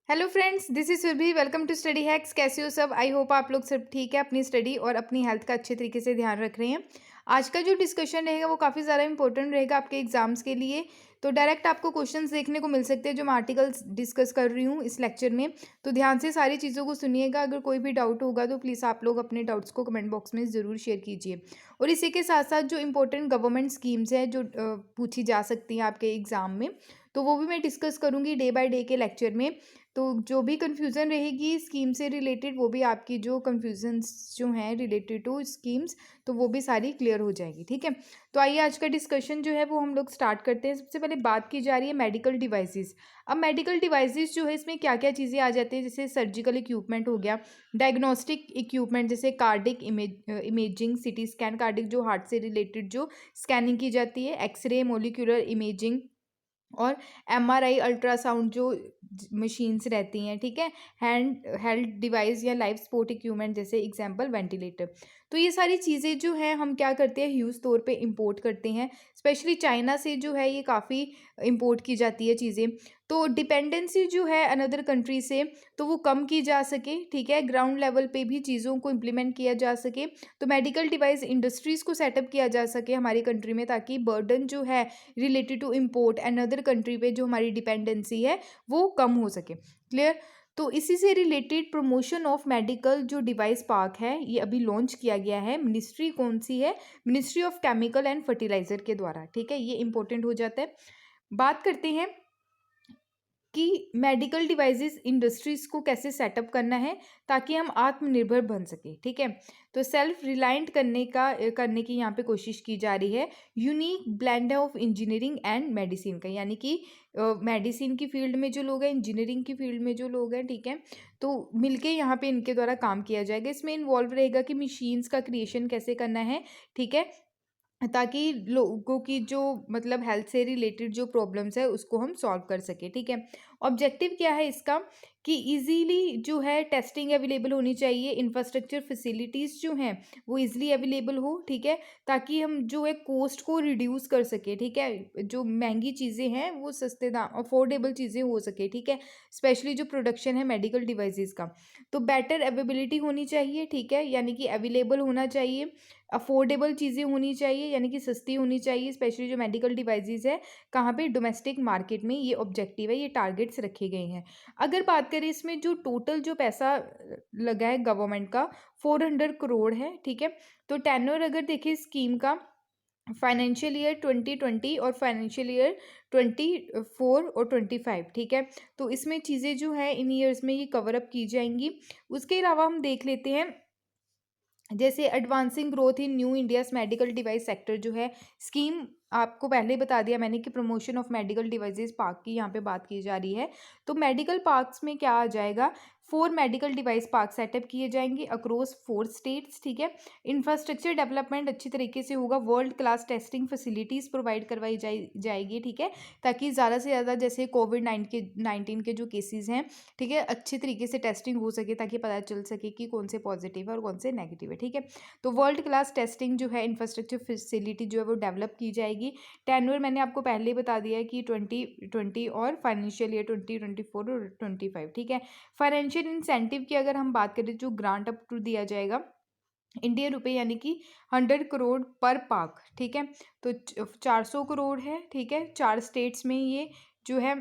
Hello friends, this is Surabhi. Welcome to study hacks. कैसे हो सब? आई होप आप लोग सब ठीक है, अपनी स्टडी और अपनी हेल्थ का अच्छे तरीके से ध्यान रख रहे हैं। आज का जो डिस्कशन रहेगा वो काफ़ी ज़्यादा इंपॉर्टेंट रहेगा आपके एग्जाम्स के लिए। तो डायरेक्ट आपको क्वेश्चंस देखने को मिल सकते हैं जो मैं आर्टिकल्स डिस्कस कर रही हूँ इस लेक्चर में। तो ध्यान से सारी चीज़ों को सुनिएगा। अगर कोई भी डाउट होगा तो प्लीज़ आप लोग अपने डाउट्स को कमेंट बॉक्स में ज़रूर शेयर कीजिए। और इसी के साथ साथ जो इंपॉर्टेंट गवर्नमेंट स्कीम्स हैं जो पूछी जा सकती हैं आपके एग्ज़ाम में, तो वो भी मैं डिस्कस करूँगी डे बाय डे के लेक्चर में। तो जो भी कन्फ्यूज़न रहेगी स्कीम से रिलेटेड, वो भी आपकी जो कन्फ्यूजन्स जो हैं रिलेटेड टू स्कीम्स, तो वो भी सारी क्लियर हो जाएगी। ठीक है, तो आइए आज का डिस्कशन जो है वो हम लोग स्टार्ट करते हैं। सबसे पहले बात की जा रही है मेडिकल डिवाइसेस। अब मेडिकल डिवाइसेस जो है इसमें क्या क्या चीज़ें आ जाती है, जैसे सर्जिकल इक्विपमेंट हो गया, डायग्नोस्टिक इक्विपमेंट जैसे cardiac imaging, CT scan, cardiac जो हार्ट से रिलेटेड जो स्कैनिंग की जाती है, एक्सरे, मोलिकुलर इमेजिंग और एमआरआई, अल्ट्रासाउंड जो मशीन्स रहती हैं। ठीक है, हैंड हेल्थ डिवाइस या लाइफ सपोर्ट इक्विपमेंट जैसे एग्जांपल वेंटिलेटर। तो ये सारी चीज़ें जो हैं हम क्या करते हैं, ह्यूज तौर पे इंपोर्ट करते हैं। स्पेशली चाइना से जो है ये काफ़ी इंपोर्ट की जाती है चीज़ें। तो डिपेंडेंसी जो है अनदर कंट्री से, तो वो कम की जा सके। ठीक है, ग्राउंड लेवल पे भी चीज़ों को इम्प्लीमेंट किया जा सके, तो मेडिकल डिवाइस इंडस्ट्रीज़ को सेटअप किया जा सके हमारी कंट्री में, ताकि बर्डन जो है related to import and other country पे जो हमारी डिपेंडेंसी है वो कम हो सके। क्लियर? तो इसी से रिलेटेड प्रमोशन ऑफ मेडिकल जो डिवाइस पार्क है ये अभी लॉन्च किया गया है। मिनिस्ट्री कौन सी है? Ministry of chemical and fertiliser के द्वारा। ठीक है, ये इंपॉर्टेंट हो जाता है। बात करते हैं कि मेडिकल डिवाइसेस इंडस्ट्रीज को कैसे सेटअप करना है ताकि हम आत्मनिर्भर बन सके। ठीक है, तो सेल्फ रिलायंट करने की यहाँ पे कोशिश की जा रही है। Unique blend of engineering and medicine का, यानी कि मेडिसिन की फील्ड में जो लोग हैं, इंजीनियरिंग की फील्ड में जो लोग हैं, ठीक है, तो मिलके यहाँ पे इनके द्वारा काम किया जाएगा। इसमें इन्वॉल्व रहेगा कि मशीन्स का क्रिएशन कैसे करना है। ठीक है, ताकि लोगों की जो मतलब हेल्थ से रिलेटेड जो प्रॉब्लम्स है उसको हम सॉल्व कर सके। ठीक है, ऑब्जेक्टिव क्या है इसका कि इजीली जो है टेस्टिंग अवेलेबल होनी चाहिए, इंफ्रास्ट्रक्चर फैसिलिटीज़ जो हैं वो इजीली अवेलेबल हो। ठीक है, ताकि हम जो है कॉस्ट को रिड्यूस कर सके। ठीक है, जो महंगी चीज़ें हैं वो सस्ते दाम अफोर्डेबल चीज़ें हो सके। ठीक है, स्पेशली जो प्रोडक्शन है मेडिकल डिवाइसेस का, तो बेटर अवेलेबिलिटी होनी चाहिए। ठीक है, यानी कि अवेलेबल होना चाहिए, अफोर्डेबल चीज़ें होनी चाहिए, यानी कि सस्ती होनी चाहिए। स्पेशली जो मेडिकल डिवाइसेस है कहाँ पे, डोमेस्टिक मार्केट में, ये ऑब्जेक्टिव है, ये टारगेट्स रखे गए हैं। अगर बात करें इसमें जो टोटल जो पैसा लगा है गवर्नमेंट का, 400 करोड़ है। ठीक है, तो टेन्योर अगर देखें स्कीम का, फाइनेंशियल ईयर 2020 और फाइनेंशियल ईयर 24 और 25। ठीक है, तो इसमें चीज़ें जो है इन ईयर्स में ये कवर अप की जाएंगी। उसके अलावा हम देख लेते हैं जैसे advancing growth in new India's medical device sector जो है स्कीम, आपको पहले ही बता दिया मैंने कि promotion of medical devices park की यहाँ पे बात की जा रही है। तो मेडिकल पार्क्स में क्या आ जाएगा, 4 मेडिकल डिवाइस पार्क सेटअप किए जाएंगे अक्रॉस 4 स्टेट्स। ठीक है, इंफ्रास्ट्रक्चर डेवलपमेंट अच्छी तरीके से होगा, world class testing facilities provide करवाई जाएगी। ठीक है, ताकि ज़्यादा से ज़्यादा जैसे कोविड-19 के जो केसेस हैं, ठीक है, अच्छी तरीके से टेस्टिंग हो सके, ताकि पता चल सके कि कौन से पॉजिटिव है और कौन से नेगेटिव है। ठीक है, तो वर्ल्ड क्लास टेस्टिंग जो है इंफ्रास्ट्रक्चर फैसिलिटी जो है वो डेवलप की जाएगी। टेन्योर मैंने आपको पहले ही बता दिया है कि 2020 और फाइनेंशियल ईयर 2024 और 25। ठीक है, फाइनेंशियल इंसेंटिव की अगर हम बात करें, जो ग्रांट अप टू दिया जाएगा इंडियन रुपए, यानी कि 100 करोड़ पर पार्क। ठीक है, तो 400 करोड़ है। ठीक है, 4 स्टेट्स में ये जो है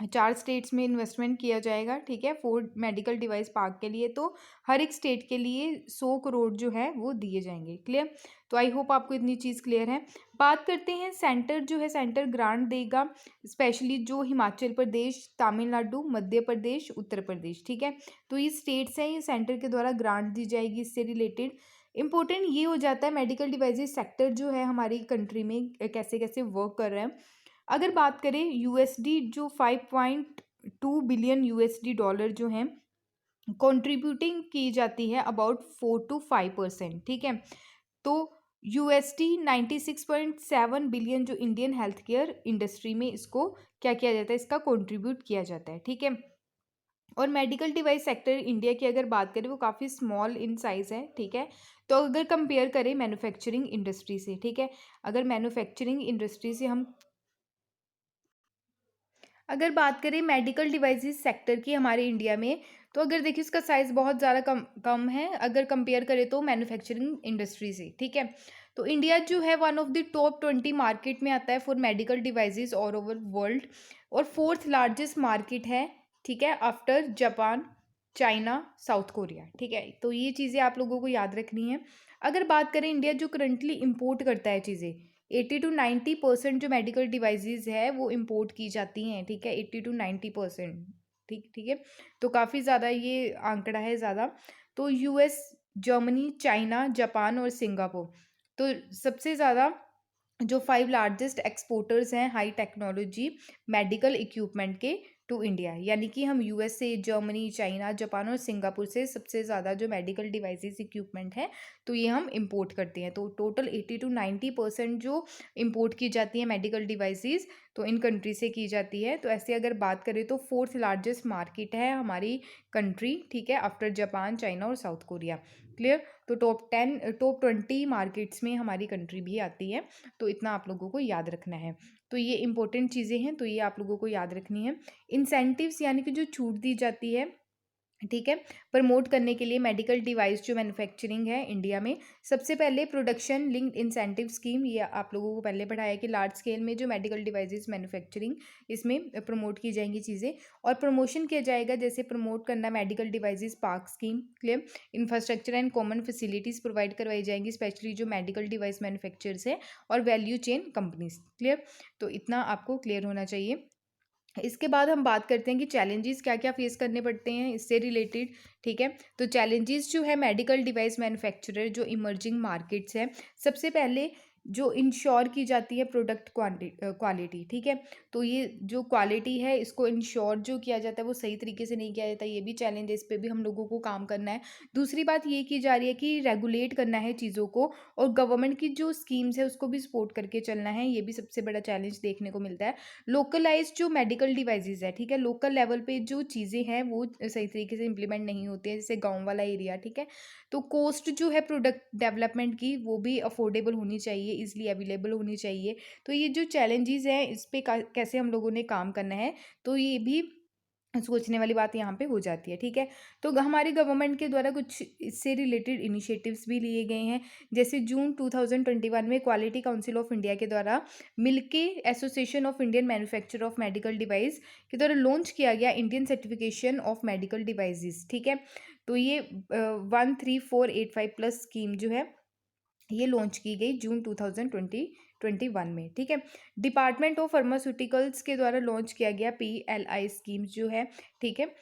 4 स्टेट्स में इन्वेस्टमेंट किया जाएगा। ठीक है, 4 मेडिकल डिवाइस पार्क के लिए, तो हर एक स्टेट के लिए 100 करोड़ जो है वो दिए जाएंगे। क्लियर? तो आई होप आपको इतनी चीज़ क्लियर है। बात करते हैं सेंटर जो है, सेंटर ग्रांट देगा स्पेशली जो हिमाचल प्रदेश, तमिलनाडु, मध्य प्रदेश, उत्तर प्रदेश। ठीक है, तो ये स्टेट्स हैं, ये सेंटर के द्वारा ग्रांट दी जाएगी। इससे रिलेटेड इंपॉर्टेंट ये हो जाता है मेडिकल डिवाइसेस सेक्टर जो है हमारी कंट्री में कैसे कैसे वर्क कर रहा है। अगर बात करें यूएसडी, जो 5.2 बिलियन यूएसडी जो हैं कंट्रीब्यूटिंग की जाती है अबाउट 4 to 5%। ठीक है, तो यूएसडी 96.7 बिलियन जो इंडियन हेल्थ केयर इंडस्ट्री में इसको क्या किया जाता है, इसका कंट्रीब्यूट किया जाता है। ठीक है, और मेडिकल डिवाइस सेक्टर इंडिया की अगर बात करें वो काफ़ी स्मॉल इन साइज़ है। ठीक है, तो अगर कंपेयर करें मैन्युफैक्चरिंग इंडस्ट्री से, ठीक है, अगर मैन्युफैक्चरिंग इंडस्ट्री से हम अगर बात करें मेडिकल डिवाइसेस सेक्टर की हमारे इंडिया में, तो अगर देखिए उसका साइज़ बहुत ज़्यादा कम कम है अगर कंपेयर करें तो मैन्युफैक्चरिंग इंडस्ट्री से, ठीक है। तो इंडिया जो है one of the top 20 market में आता है for medical devices all over world, और फोर्थ लार्जेस्ट मार्केट है, ठीक है, after Japan, China, south Korea, ठीक है। तो ये चीज़ें आप लोगों को याद रखनी है। अगर बात करें इंडिया जो करंटली इम्पोर्ट करता है चीज़ें, 80 to 90% जो मेडिकल डिवाइसेस है वो इम्पोर्ट की जाती हैं, ठीक है, 80 to 90%, ठीक ठीक है। तो काफ़ी ज़्यादा ये आंकड़ा है ज़्यादा। तो यूएस, जर्मनी, चाइना, जापान और सिंगापुर, तो सबसे ज़्यादा जो 5 लार्जेस्ट एक्सपोर्टर्स हैं हाई टेक्नोलॉजी मेडिकल इक्विपमेंट के टू इंडिया, यानी कि हम यूएसए, जर्मनी, चाइना, जापान और सिंगापुर से सबसे ज़्यादा जो मेडिकल डिवाइसेस इक्विपमेंट है तो ये हम इंपोर्ट करते हैं। तो टोटल 80 to 90% जो इंपोर्ट की जाती है मेडिकल डिवाइसेस तो इन कंट्री से की जाती है। तो ऐसे अगर बात करें तो फोर्थ लार्जेस्ट मार्केट है हमारी कंट्री, ठीक है, आफ्टर जापान, चाइना और साउथ कोरिया। क्लियर। तो टॉप 20 मार्केट्स में हमारी कंट्री भी आती है। तो इतना आप लोगों को याद रखना है। तो ये इंपॉर्टेंट चीज़ें हैं, तो ये आप लोगों को याद रखनी है। इंसेंटिव्स यानी कि जो छूट दी जाती है, ठीक है, प्रमोट करने के लिए मेडिकल डिवाइस जो मैन्युफैक्चरिंग है इंडिया में, सबसे पहले प्रोडक्शन लिंक्ड इंसेंटिव स्कीम, ये आप लोगों को पहले पढ़ाया कि लार्ज स्केल में जो मेडिकल डिवाइसेस मैन्युफैक्चरिंग इसमें प्रमोट की जाएंगी चीज़ें, और प्रमोशन किया जाएगा जैसे प्रमोट करना medical devices park scheme. Clear. Infrastructure and common facilities provide करवाई जाएंगी स्पेशली जो मेडिकल डिवाइस मैन्युफैक्चरर्स है और वैल्यू चेन कंपनीज। क्लियर। तो इतना आपको क्लियर होना चाहिए। इसके बाद हम बात करते हैं कि चैलेंजेस क्या क्या फेस करने पड़ते हैं इससे रिलेटेड, ठीक है। तो चैलेंजेस जो है मेडिकल डिवाइस मैन्युफैक्चरर जो इमर्जिंग मार्केट्स हैं, सबसे पहले जो इंश्योर की जाती है प्रोडक्ट क्वालिटी, ठीक है। तो ये जो क्वालिटी है इसको इंश्योर जो किया जाता है वो सही तरीके से नहीं किया जाता, ये भी चैलेंज है, इस पर भी हम लोगों को काम करना है। दूसरी बात ये की जा रही है कि रेगुलेट करना है चीज़ों को, और गवर्नमेंट की जो स्कीम्स है उसको भी सपोर्ट करके चलना है, ये भी सबसे बड़ा चैलेंज देखने को मिलता है। लोकलाइज जो मेडिकल डिवाइसेस है, ठीक है, लोकल लेवल पे जो चीज़ें हैं वो सही तरीके से इम्प्लीमेंट नहीं होती है, जैसे गांव वाला एरिया, ठीक है। तो कॉस्ट जो है प्रोडक्ट डेवलपमेंट की वो भी अफोर्डेबल होनी चाहिए, इजली अवेलेबल होनी चाहिए। तो ये जो चैलेंजेस हैं इस पे कैसे हम लोगों ने काम करना है, तो ये भी सोचने वाली बात यहाँ पे हो जाती है, ठीक है। तो हमारी गवर्नमेंट के द्वारा कुछ इससे रिलेटेड इनिशिएटिव्स भी लिए गए हैं, जैसे जून 2021 में क्वालिटी काउंसिल ऑफ इंडिया के द्वारा मिलके association of Indian manufacturer of medical device के द्वारा लॉन्च किया गया Indian certification of medical devices, ठीक है। तो ये 13485 प्लस स्कीम जो है ये लॉन्च की गई जून 2021 में, ठीक है। डिपार्टमेंट ऑफ फार्मास्यूटिकल्स के द्वारा लॉन्च किया गया PLI स्कीम्स जो है, ठीक है।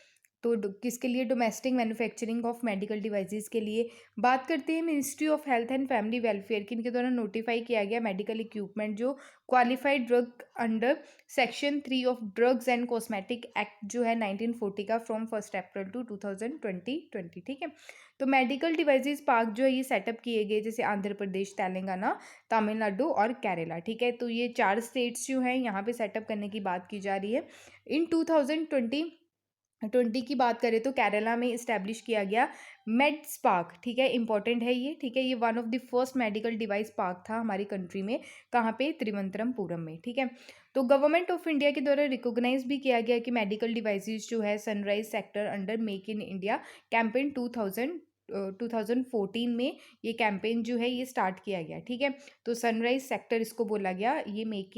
तो किसके लिए? Domestic manufacturing of medical devices के लिए। बात करते हैं ministry of health and family welfare की, इनके द्वारा नोटिफाई किया गया मेडिकल इक्विपमेंट जो qualified drug under section 3 of drugs and cosmetic act जो है 1940 का फ्रॉम 1 अप्रैल टू 2020, ठीक है। तो मेडिकल डिवाइसेस पार्क जो है ये सेटअप किए गए जैसे आंध्र प्रदेश, तेलंगाना, तमिलनाडु और केरला, ठीक है। तो ये 4 स्टेट्स जो हैं यहाँ पे सेटअप करने की बात की जा रही है। इन 2020 की बात करें तो केरला में इस्टेब्लिश किया गया मेड्स पार्क, ठीक है, इंपॉर्टेंट है ये, ठीक है। ये one of the first medical device park था हमारी कंट्री में, कहाँ पे? त्रिवंतरमपुरम में, ठीक है। तो गवर्नमेंट ऑफ इंडिया के द्वारा रिकॉग्नाइज भी किया गया कि मेडिकल डिवाइसेस जो है sunrise sector under make in India campaign 2014 में ये कैंपेन जो है ये स्टार्ट किया गया, ठीक है। तो सनराइज सेक्टर इसको बोला गया, ये मेक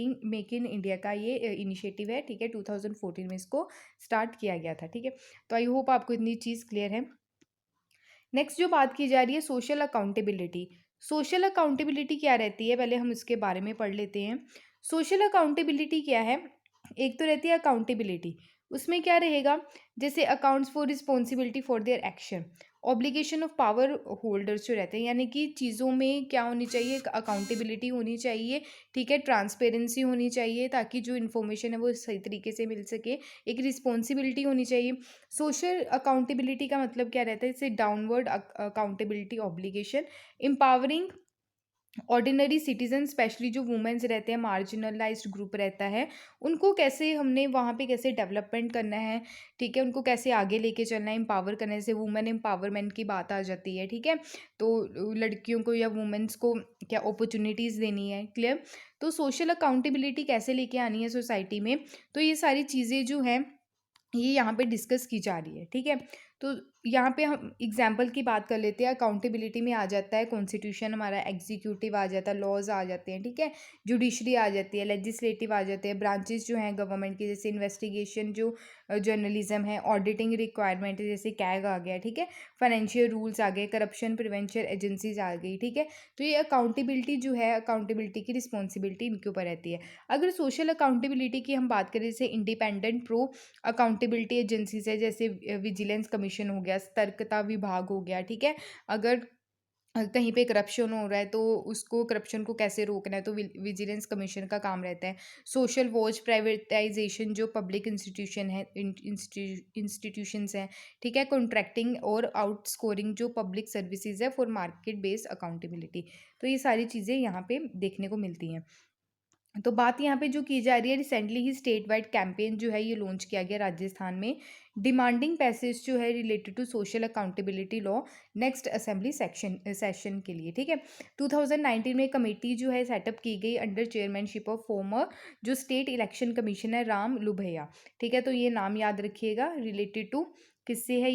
इन इंडिया का ये इनिशिएटिव है, ठीक है। 2014 में इसको स्टार्ट किया गया था, ठीक है। तो आई होप आपको इतनी चीज़ क्लियर है। नेक्स्ट जो बात की जा रही है सोशल अकाउंटेबिलिटी। सोशल अकाउंटेबिलिटी क्या रहती है, पहले हम इसके बारे में पढ़ लेते हैं। सोशल अकाउंटेबिलिटी क्या है? एक तो रहती है अकाउंटेबिलिटी, उसमें क्या रहेगा, जैसे accounts for responsibility for their action, obligation of power holders जो रहते हैं, यानी कि चीज़ों में क्या होनी चाहिए, एक अकाउंटेबिलिटी होनी चाहिए, ठीक है, ट्रांसपेरेंसी होनी चाहिए ताकि जो इन्फॉर्मेशन है वो सही तरीके से मिल सके, एक रिस्पॉन्सिबिलिटी होनी चाहिए। सोशल अकाउंटेबिलिटी का मतलब क्या रहता है, जैसे downward accountability obligation, empowering ordinary citizen specially जो वुमेन्स रहते हैं, मार्जिनलाइज्ड ग्रुप रहता है, उनको कैसे हमने वहाँ पे कैसे डेवलपमेंट करना है, ठीक है, उनको कैसे आगे लेके चलना है, एम्पावर करने से वुमेन एम्पावरमेंट की बात आ जाती है, ठीक है। तो लड़कियों को या वुमेन्स को क्या अपॉर्चुनिटीज़ देनी है, क्लियर। तो सोशल अकाउंटेबिलिटी कैसे लेके आनी है सोसाइटी में, तो ये सारी चीज़ें जो हैं ये यहाँ पे डिस्कस की जा रही है, ठीक है। तो यहाँ पे हम एग्जाम्पल की बात कर लेते हैं। अकाउंटेबिलिटी में आ जाता है कॉन्स्टिट्यूशन हमारा, एग्जीक्यूटिव आ जाता है, लॉज आ जाते हैं, ठीक है, जुडिशरी आ जाती है, लेजिस्लेटिव आ जाते हैं, ब्रांचेस जो हैं गवर्नमेंट की, जैसे इन्वेस्टिगेशन जो जर्नलिज्म है, ऑडिटिंग रिक्वायरमेंट है जैसे कैग आ गया, ठीक है, फाइनेंशियल रूल्स आ गए, करप्शन प्रिवेंशन एजेंसीज आ गई, ठीक है। तो ये अकाउंटेबिलिटी जो है, अकाउंटेबिलिटी की रिस्पॉन्सिबिलिटी इनके ऊपर रहती है। अगर सोशल अकाउंटेबिलिटी की हम बात करें, जैसे इंडिपेंडेंट प्रो अकाउंटेबिलिटी एजेंसीज है, जैसे विजिलेंस कमीशन हो गया, सतर्कता विभाग हो गया, ठीक है। अगर कहीं पे करप्शन हो रहा है तो उसको, करप्शन को कैसे रोकना है, तो विजिलेंस कमीशन का काम रहता है। सोशल वॉच, प्राइवेटाइजेशन जो पब्लिक इंस्टीट्यूशन है, इंस्टीट्यूशंस हैं, ठीक है, कॉन्ट्रैक्टिंग और आउटस्कोरिंग जो पब्लिक सर्विसेज है फॉर मार्केट बेस्ड अकाउंटेबिलिटी। तो ये सारी चीज़ें यहाँ पे देखने को मिलती हैं। तो बात यहाँ पे जो की जा रही है, रिसेंटली ही स्टेट वाइड कैंपेन जो है ये लॉन्च किया गया राजस्थान में, डिमांडिंग पैसेज जो है related to social accountability law next assembly session के लिए, ठीक है। 2019 में कमेटी जो है सेटअप की गई अंडर चेयरमैनशिप ऑफ फॉर्मर जो स्टेट इलेक्शन कमिश्नर राम लुभैया, ठीक है। तो ये नाम याद रखिएगा, रिलेटेड टू किससे है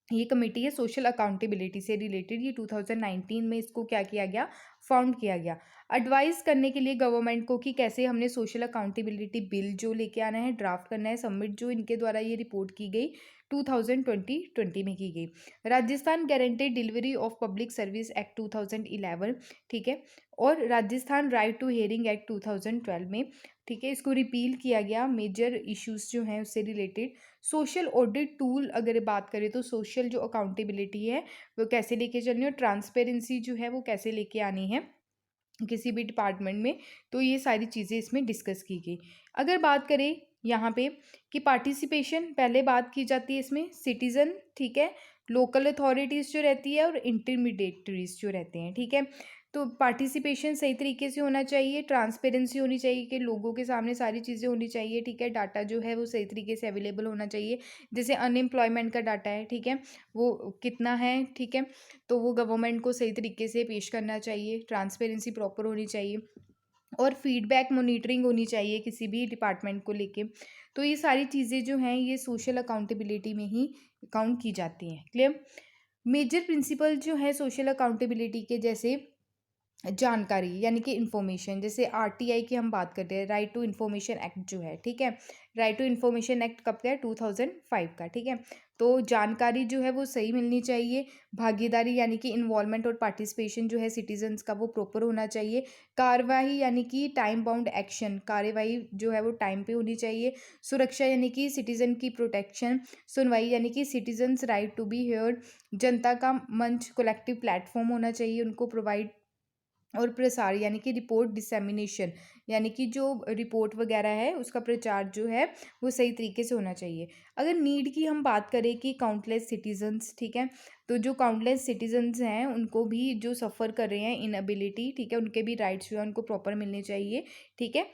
ये कमेटी है सोशल अकाउंटेबिलिटी से रिलेटेड। ये 2019 में इसको क्या किया गया, फाउंड किया गया, एडवाइस करने के लिए गवर्नमेंट को कि कैसे हमने सोशल अकाउंटेबिलिटी बिल जो लेके आना है, ड्राफ्ट करना है, सबमिट, जो इनके द्वारा ये रिपोर्ट की गई 2020 में की गई। Rajasthan guaranteed delivery of public service act 2011, ठीक है, और Rajasthan right to hearing act 2012 में, ठीक है, इसको रिपील किया गया। मेजर इश्यूज जो हैं उससे रिलेटेड सोशल ऑडिट टूल अगर बात करें तो सोशल जो अकाउंटेबिलिटी है वो कैसे लेके चलनी है, ट्रांसपेरेंसी जो है वो कैसे लेके आनी है किसी भी डिपार्टमेंट में, तो ये सारी चीज़ें इसमें डिस्कस की गई। अगर बात करें यहाँ पे कि पार्टिसिपेशन पहले बात की जाती है इसमें, सिटीज़न, ठीक है, लोकल अथॉरिटीज़ जो रहती है और इंटरमीडिएटरीज जो रहते हैं, ठीक है। तो पार्टिसिपेशन सही तरीके से होना चाहिए, ट्रांसपेरेंसी होनी चाहिए कि लोगों के सामने सारी चीज़ें होनी चाहिए, ठीक है, डाटा जो है वो सही तरीके से अवेलेबल होना चाहिए। जैसे अनएम्प्लॉयमेंट का डाटा है, ठीक है, वो कितना है, ठीक है, तो वो गवर्नमेंट को सही तरीके से पेश करना चाहिए, ट्रांसपेरेंसी प्रॉपर होनी चाहिए, और फीडबैक मॉनिटरिंग होनी चाहिए किसी भी डिपार्टमेंट को लेके। तो ये सारी चीज़ें जो हैं ये सोशल अकाउंटेबिलिटी में ही काउंट की जाती हैं, क्लियर। मेजर प्रिंसिपल जो है सोशल अकाउंटेबिलिटी के, जैसे जानकारी यानी कि इन्फॉर्मेशन, जैसे आरटीआई की हम बात करते हैं, राइट टू इन्फॉर्मेशन एक्ट जो है, ठीक है, राइट टू इन्फॉर्मेशन एक्ट कब का है, 2005 का, ठीक है। तो जानकारी जो है वो सही मिलनी चाहिए, भागीदारी यानी कि इन्वॉल्वमेंट और पार्टिसिपेशन जो है सिटीजन्स का वो प्रॉपर होना चाहिए, कार्यवाही यानी कि टाइम बाउंड एक्शन, कार्यवाही जो है वो टाइम पे होनी चाहिए, सुरक्षा यानी कि सिटीजन की प्रोटेक्शन, सुनवाई यानी कि citizens right to be heard, जनता का मंच कलेक्टिव प्लेटफॉर्म होना चाहिए उनको प्रोवाइड, और प्रसार यानी कि रिपोर्ट डिसेमिनेशन यानी कि जो रिपोर्ट वगैरह है उसका प्रचार जो है वो सही तरीके से होना चाहिए। अगर नीड की हम बात करें कि काउंटलेस सिटीजन्स, ठीक है, तो जो काउंटलेस सिटीजन्स हैं उनको भी जो सफ़र कर रहे हैं इनएबिलिटी, ठीक है, उनके भी राइट्स जो है उनको प्रॉपर मिलने चाहिए, ठीक है।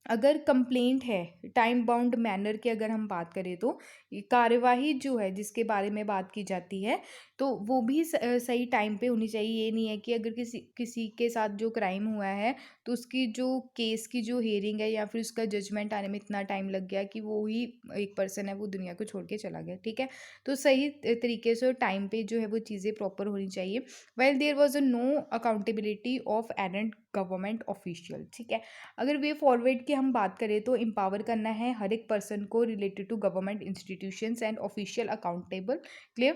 अगर कंप्लेंट है टाइम बाउंड मैनर की अगर हम बात करें तो ये कार्यवाही जो है जिसके बारे में बात की जाती है तो वो भी सही टाइम पे होनी चाहिए। ये नहीं है कि अगर किसी किसी के साथ जो क्राइम हुआ है तो उसकी जो केस की जो हियरिंग है या फिर उसका जजमेंट आने में इतना टाइम लग गया कि वो ही एक पर्सन है वो दुनिया को छोड़ के चला गया, ठीक है। तो सही तरीके से और टाइम पे जो है वो चीज़ें प्रॉपर होनी चाहिए। Well there was a no accountability of errant government official, ठीक है। अगर वे फॉरवर्ड की हम बात करें तो एम्पावर करना है हर एक पर्सन को related to government institutions and official accountable, clear,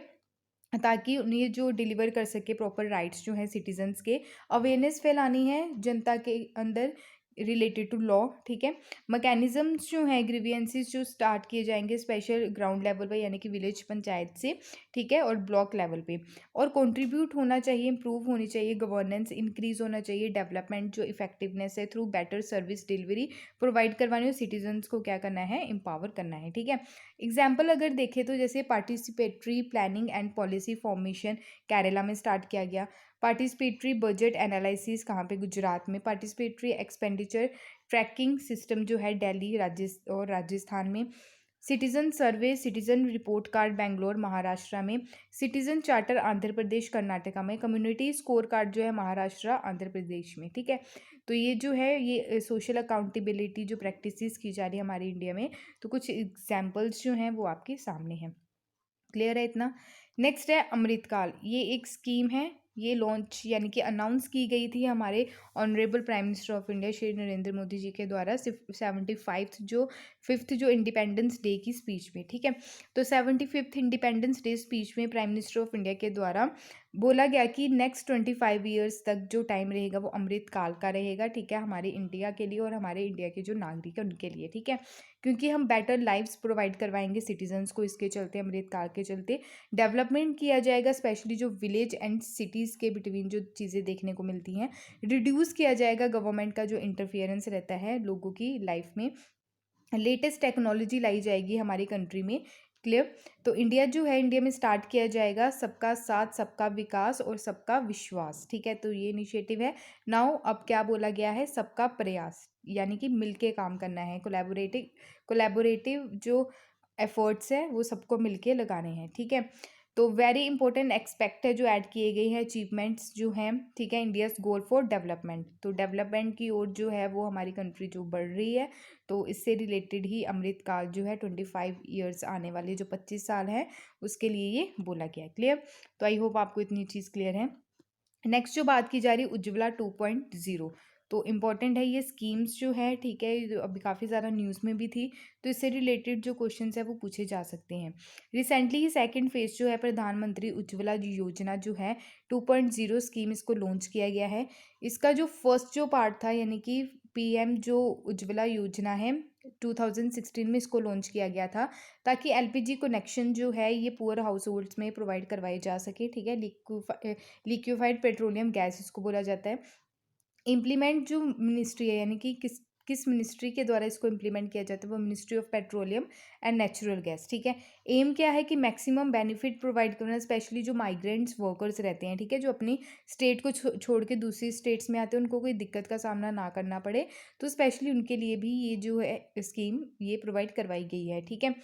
ताकि उन्हें जो डिलीवर कर सके प्रॉपर राइट्स जो हैं सिटीजन्स के। अवेयरनेस फैलानी है जनता के अंदर रिलेटेड टू लॉ, ठीक है। मैकेनिज्म्स जो हैं ग्रीवियंसेस जो स्टार्ट किए जाएंगे स्पेशल ग्राउंड लेवल पे यानी कि विलेज पंचायत से, ठीक है, और ब्लॉक लेवल पे। और कंट्रीब्यूट होना चाहिए, इंप्रूव होनी चाहिए गवर्नेंस, इंक्रीज होना चाहिए डेवलपमेंट जो इफेक्टिवनेस है through better service delivery provide करवानी हो, सिटीजन्स को क्या करना है, एम्पावर करना है, ठीक है। एग्जाम्पल अगर देखें तो जैसे participatory planning and policy formation Kerala में स्टार्ट किया गया, पार्टिसिपेटरी बजट एनालिसिस कहाँ पे, गुजरात में। पार्टिसिपेटरी एक्सपेंडिचर ट्रैकिंग सिस्टम जो है दिल्ली और राजस्थान में। Citizen survey citizen report card Bangalore Maharashtra में। सिटीजन चार्टर आंध्र प्रदेश कर्नाटका में। कम्युनिटी स्कोर कार्ड जो है महाराष्ट्र आंध्र प्रदेश में, ठीक है। तो ये जो है ये सोशल अकाउंटेबिलिटी जो प्रैक्टिसेस की जा रही है हमारे इंडिया में, तो कुछ एग्जांपल्स जो हैं वो आपके सामने हैं। क्लियर है इतना। नेक्स्ट है अमृतकाल, ये एक स्कीम है, ये लॉन्च यानी कि अनाउंस की गई थी हमारे honourable prime minister of India Shri Narendra Modi ji के द्वारा 5th जो इंडिपेंडेंस डे की स्पीच में, ठीक है। तो 75th इंडिपेंडेंस डे स्पीच में प्राइम मिनिस्टर ऑफ इंडिया के द्वारा बोला गया कि नेक्स्ट 25 ईयर्स तक जो टाइम रहेगा वो अमृतकाल का रहेगा, ठीक है, हमारे इंडिया के लिए और हमारे इंडिया के जो नागरिक हैं उनके लिए, ठीक है। क्योंकि हम बेटर लाइफ्स प्रोवाइड करवाएंगे सिटीजन्स को, इसके चलते अमृतकाल के चलते डेवलपमेंट किया जाएगा, स्पेशली जो विलेज एंड सिटीज़ के बिटवीन जो चीज़ें देखने को मिलती हैं, रिड्यूस किया जाएगा गवर्नमेंट का जो इंटरफियरेंस रहता है लोगों की लाइफ में। लेटेस्ट टेक्नोलॉजी लाई जाएगी हमारी कंट्री में। क्लियर। तो इंडिया जो है, इंडिया में स्टार्ट किया जाएगा सबका साथ सबका विकास और सबका विश्वास, ठीक है। तो ये इनिशिएटिव है। नाउ अब क्या बोला गया है, सबका प्रयास, यानी कि मिलके काम करना है, कोलैबोरेटिव जो एफर्ट्स है वो सबको मिलके लगाने हैं, ठीक है। तो वेरी इंपॉर्टेंट एक्सपेक्ट है जो ऐड किए गए हैं, अचीवमेंट्स जो हैं, ठीक है। इंडियाज गोल फॉर डेवलपमेंट, तो डेवलपमेंट की ओर जो है वो हमारी कंट्री जो बढ़ रही है, तो इससे रिलेटेड ही अमृतकाल जो है 25 ईयर्स आने वाले जो 25 साल हैं उसके लिए ये बोला गया है। क्लियर। तो आई होप आपको इतनी चीज़ क्लियर है। नेक्स्ट जो बात की जा रही है उज्ज्वला 2.0, तो इम्पॉर्टेंट है ये स्कीम्स जो है, ठीक है, जो अभी काफ़ी ज़्यादा न्यूज़ में भी थी, तो इससे रिलेटेड जो क्वेश्चंस है वो पूछे जा सकते हैं। रिसेंटली ही सेकंड फेज जो है प्रधानमंत्री उज्ज्वला योजना जो है 2.0 स्कीम, इसको लॉन्च किया गया है। इसका जो फर्स्ट जो पार्ट था यानी कि पीएम जो उज्ज्वला योजना है 2016 में इसको लॉन्च किया गया था, ताकि एलपीजी कनेक्शन जो है ये पुअर हाउस होल्ड्स में प्रोवाइड करवाए जा सके, ठीक है। लिक्विफाइड पेट्रोलियम गैस इसको बोला जाता है। इम्प्लीमेंट जो मिनिस्ट्री है, यानी कि किस किस मिनिस्ट्री के द्वारा इसको इम्प्लीमेंट किया जाता है, वो ministry of petroleum and natural gas, ठीक है। एम क्या है कि मैक्सिमम बेनिफिट प्रोवाइड करना, स्पेशली जो माइग्रेंट्स वर्कर्स रहते हैं, ठीक है, जो अपनी स्टेट को छोड़ के दूसरी स्टेट्स में आते हैं, उनको कोई दिक्कत का सामना ना करना पड़े, तो स्पेशली उनके लिए भी ये जो है स्कीम ये प्रोवाइड करवाई गई है, ठीक है।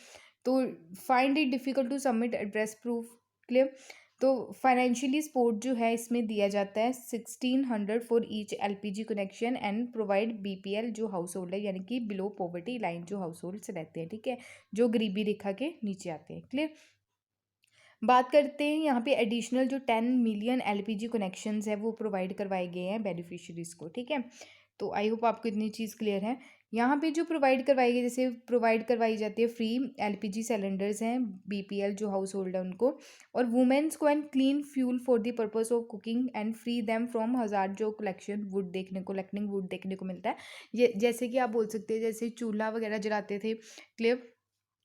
तो find it difficult to submit address proof. Clear. तो फाइनेंशियली सपोर्ट जो है इसमें दिया जाता है 1600 for each LPG connection and provide BPL जो हाउस होल्ड है, यानी कि बिलो पॉवर्टी लाइन जो हाउस होल्ड्स रहते हैं, ठीक है, जो गरीबी रेखा के नीचे आते हैं। क्लियर। बात करते हैं यहाँ पे एडिशनल जो 10 मिलियन एलपीजी कनेक्शंस है वो प्रोवाइड करवाए गए हैं बेनिफिशरीज को, ठीक है। तो आई होप आपको इतनी चीज़ क्लियर है। यहाँ पे जो प्रोवाइड करवाई गई, जैसे प्रोवाइड करवाई जाती है फ्री एलपीजी सिलेंडर्स हैं, बीपीएल जो हाउस होल्ड है उनको, और वुमेन्स को and clean fuel for the purpose of cooking and free them from हज़ार जो कलेक्टिंग वुड देखने को मिलता है। ये जैसे कि आप बोल सकते हैं जैसे चूल्हा वगैरह जलाते थे, क्लियर,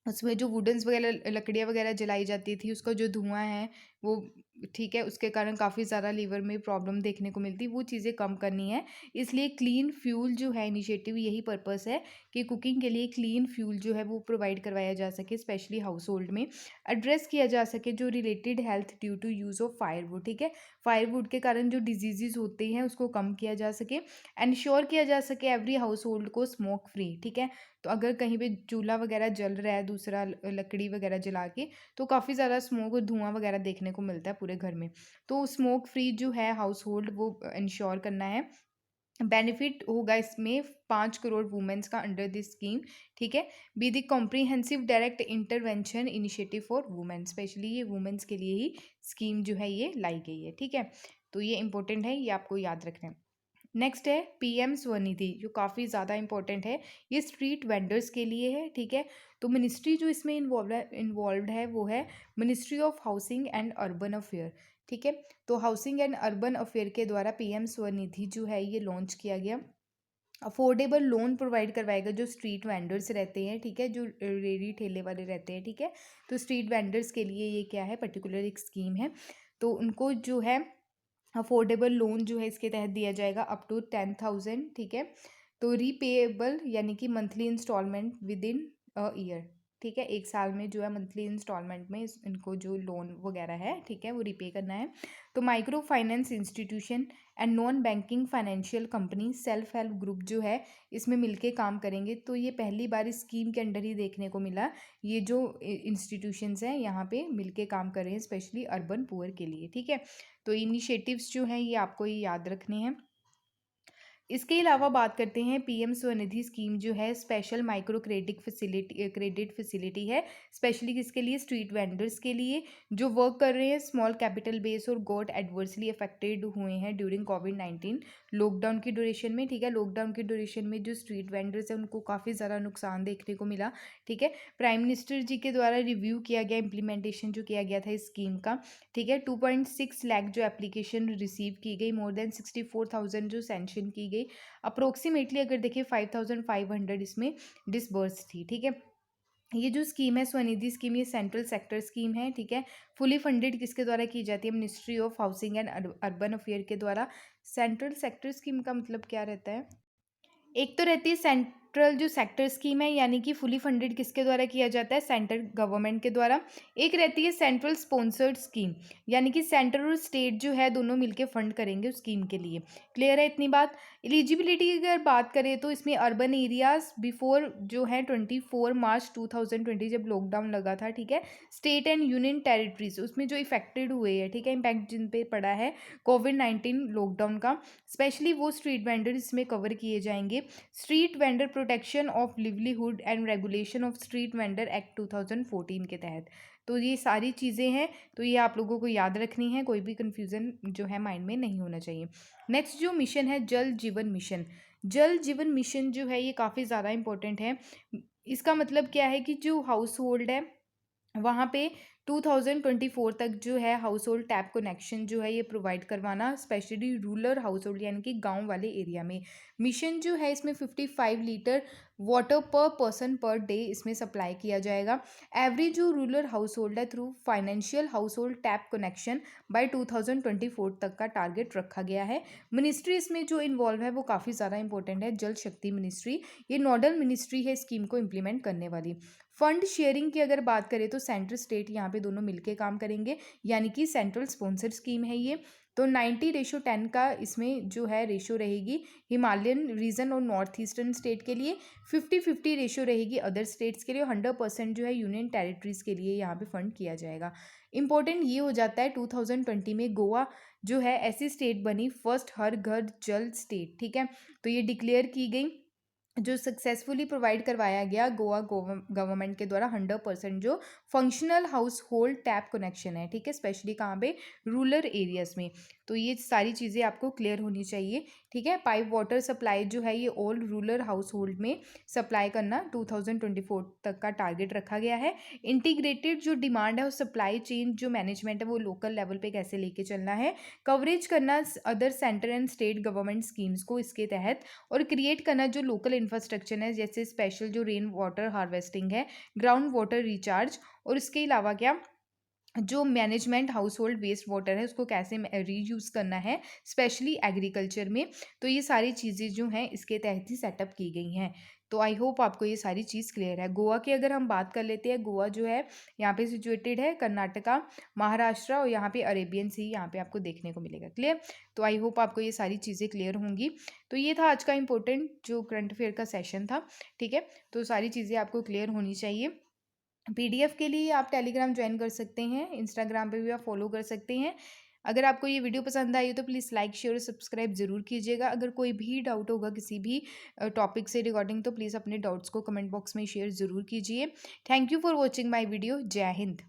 उसमें जो वुडन्स वगैरह लकड़ियाँ वगैरह जलाई जाती थी, उसका जो धुआं है वो, ठीक है, उसके कारण काफ़ी ज़्यादा लीवर में प्रॉब्लम देखने को मिलती, वो चीज़ें कम करनी है। इसलिए क्लीन फ्यूल जो है इनिशिएटिव, यही पर्पस है कि कुकिंग के लिए क्लीन फ्यूल जो है वो प्रोवाइड करवाया जा सके, स्पेशली हाउस होल्ड में एड्रेस किया जा सके जो related health due to use of firewood, ठीक है। फायरवुड के कारण जो डिजीज़ होते हैं उसको कम किया जा सके, एंश्योर किया जा सके एवरी हाउस होल्ड को स्मोक फ्री, ठीक है। तो अगर कहीं पे चूल्हा वगैरह जल रहा है दूसरा लकड़ी वगैरह जला के, तो काफ़ी ज़्यादा स्मोक और धुआं वगैरह देखने को मिलता है पूरे घर में, तो स्मोक फ्री जो है हाउस होल्ड वो इंश्योर करना है। बेनिफिट होगा इसमें 5 करोड़ वुमेन्स का अंडर दिस स्कीम, ठीक है। Be the comprehensive direct intervention initiative for women, specially ये वुमेन्स के लिए ही स्कीम जो है ये लाई गई है, ठीक है। तो ये इंपॉर्टेंट है, ये आपको याद रखना है। नेक्स्ट है पीएम स्वनिधि, जो काफ़ी ज़्यादा इंपॉर्टेंट है, ये स्ट्रीट वेंडर्स के लिए है, ठीक है। तो मिनिस्ट्री जो इसमें इन्वॉल्व है वो है ministry of housing and urban affair, ठीक है। तो हाउसिंग एंड अर्बन अफेयर के द्वारा पीएम स्वनिधि जो है ये लॉन्च किया गया। अफोर्डेबल लोन प्रोवाइड करवाएगा जो स्ट्रीट वेंडर्स रहते हैं, ठीक है, जो रेडी ठेले वाले रहते हैं, ठीक है। तो स्ट्रीट वेंडर्स के लिए ये क्या है, पर्टिकुलर एक स्कीम है। तो उनको जो है अफोर्डेबल लोन जो है इसके तहत दिया जाएगा अप टू 10,000, ठीक है। तो रीपेएबल यानी कि monthly instalment within a year, ठीक है, 1 साल में जो है मंथली इंस्टॉलमेंट में इनको जो लोन वगैरह है, ठीक है, वो रिपे करना है। तो micro finance institution and non banking financial company self help group जो है इसमें मिलके काम करेंगे। तो ये पहली बार इस स्कीम के अंडर ही देखने को मिला, ये जो इंस्टीट्यूशंस हैं यहाँ पे मिलके काम कर रहे हैं स्पेशली अर्बन पुअर के लिए, ठीक है। तो इनिशिएटिव्स जो हैं ये आपको ये याद रखने हैं। इसके अलावा बात करते हैं पीएम स्वनिधि स्कीम जो है स्पेशल माइक्रो क्रेडिट फैसिलिटी है, स्पेशली किसके लिए, स्ट्रीट वेंडर्स के लिए जो वर्क कर रहे हैं स्मॉल कैपिटल बेस और गॉट एडवर्सली अफेक्टेड हुए हैं ड्यूरिंग कोविड-19 लॉकडाउन की ड्यूरेशन में, ठीक है। लॉकडाउन की ड्यूरेशन में जो स्ट्रीट वेंडर्स हैं उनको काफ़ी ज़्यादा नुकसान देखने को मिला, ठीक है। प्राइम मिनिस्टर जी के द्वारा रिव्यू किया गया, इम्प्लीमेंटेशन जो किया गया था इस स्कीम का, ठीक है। 2.6 लाख जो एप्लीकेशन रिसीव की गई, मोर देन 64,000 जो सैंक्शन की गई, अप्रोक्सीमेटली अगर देखिए 5,500 इसमें डिसबर्स थी, ठीक है। ये जो स्कीम है स्वनिधि स्कीम, ये सेंट्रल सेक्टर स्कीम है, ठीक है। फुली फंडेड किसके द्वारा की जाती है, ministry of housing and urban affair के द्वारा। सेंट्रल सेक्टर स्कीम का मतलब क्या रहता है, एक तो रहती है सेंट्रल जो सेक्टर स्कीम है यानी कि फुली फंडेड किसके द्वारा किया जाता है, सेंट्रल गवर्नमेंट के द्वारा। एक रहती है सेंट्रल स्पॉन्सर्ड स्कीम, यानी कि सेंटर और स्टेट जो है दोनों मिलके फंड करेंगे उस स्कीम के लिए। क्लियर है इतनी बात। एलिजिबिलिटी की अगर बात करें तो इसमें अर्बन एरियाज बिफोर जो है 24 मार्च 2020 जब लॉकडाउन लगा था, ठीक है। स्टेट एंड यूनियन टेरिटरीज उसमें जो इफेक्टेड हुए हैं, ठीक है, इम्पैक्ट जिन पे पड़ा है कोविड-19 लॉकडाउन का, स्पेशली वो स्ट्रीट वेंडर इसमें कवर किए जाएंगे। Street vendor protection of livelihood and regulation of street vendor act 2014 के तहत। तो ये सारी चीज़ें हैं, तो ये आप लोगों को याद रखनी है, कोई भी कन्फ्यूज़न जो है माइंड में नहीं होना चाहिए। नेक्स्ट जो मिशन है जल जीवन मिशन, जल जीवन मिशन जो है ये काफ़ी ज़्यादा इंपॉर्टेंट है। इसका मतलब क्या है कि जो हाउस होल्ड है वहाँ पे 2024 तक जो है हाउस होल्ड टैप कनेक्शन जो है ये प्रोवाइड करवाना, स्पेशली रूरल हाउस होल्ड यानी कि गांव वाले एरिया में। मिशन जो है इसमें 55 litre water per person per day इसमें सप्लाई किया जाएगा। एवरी जो रूरल हाउस होल्ड है through financial household tap connection by 2024 तक का टारगेट रखा गया है। मिनिस्ट्री इसमें जो इन्वॉल्व है वो काफ़ी ज़्यादा इंपॉर्टेंट है, जल शक्ति मिनिस्ट्री, ये नोडल मिनिस्ट्री है स्कीम को इम्प्लीमेंट करने वाली। फंड शेयरिंग की अगर बात करें तो सेंट्रल स्टेट यहाँ पे दोनों मिलके काम करेंगे, यानी कि सेंट्रल स्पॉन्सर स्कीम है ये। तो 90:10 का इसमें जो है रेशो रहेगी हिमालयन रीजन और नॉर्थ ईस्टर्न स्टेट के लिए, 50-50 रेशो रहेगी अदर स्टेट्स के लिए, 100% जो है यूनियन टेरिटरीज के लिए यहाँ पे फंड किया जाएगा। इंपॉर्टेंट ये हो जाता है 2020 में गोवा जो है ऐसी स्टेट बनी फर्स्ट हर घर जल स्टेट, ठीक है। तो ये डिक्लेयर की गई, जो सक्सेसफुली प्रोवाइड करवाया गया गोवा गवर्नमेंट के द्वारा 100% जो functional house hold tap connection है, ठीक है, स्पेशली कहाँ पे, रूरल एरियाज में। तो ये सारी चीज़ें आपको क्लियर होनी चाहिए, ठीक है। पाइप वाटर सप्लाई जो है ये ऑल रूरल हाउस होल्ड में सप्लाई करना 2024 तक का टारगेट रखा गया है। इंटीग्रेटेड जो डिमांड है और सप्लाई चेन जो मैनेजमेंट है वो लोकल लेवल पे कैसे लेके चलना है, कवरेज करना other centre and state government schemes को इसके तहत, और क्रिएट करना जो लोकल इंफ्रास्ट्रक्चर है जैसे स्पेशल जो रेन वाटर हार्वेस्टिंग है, ग्राउंड वाटर रिचार्ज, और इसके अलावा क्या जो management household waste water है उसको कैसे रीयूज़ करना है स्पेशली एग्रीकल्चर में। तो ये सारी चीज़ें जो हैं इसके तहत ही सेटअप की गई हैं। तो आई होप आपको ये सारी चीज़ क्लियर है। गोवा की अगर हम बात कर लेते हैं, गोवा जो है यहाँ पे सिचुएटेड है कर्नाटका, महाराष्ट्र और यहाँ पे अरेबियन सी यहाँ पे आपको देखने को मिलेगा। क्लियर। तो आई होप आपको ये सारी चीज़ें क्लियर होंगी। तो ये था आज का इंपॉर्टेंट जो करंट अफेयर का सेशन था, ठीक है। तो सारी चीज़ें आपको क्लियर होनी चाहिए। पीडीएफ के लिए आप टेलीग्राम ज्वाइन कर सकते हैं, इंस्टाग्राम पे भी आप फॉलो कर सकते हैं। अगर आपको ये वीडियो पसंद आई हो तो प्लीज़ लाइक शेयर और सब्सक्राइब ज़रूर कीजिएगा। अगर कोई भी डाउट होगा किसी भी टॉपिक से रिगार्डिंग तो प्लीज़ अपने डाउट्स को कमेंट बॉक्स में शेयर ज़रूर कीजिए। Thank you for watching my video. जय हिंद।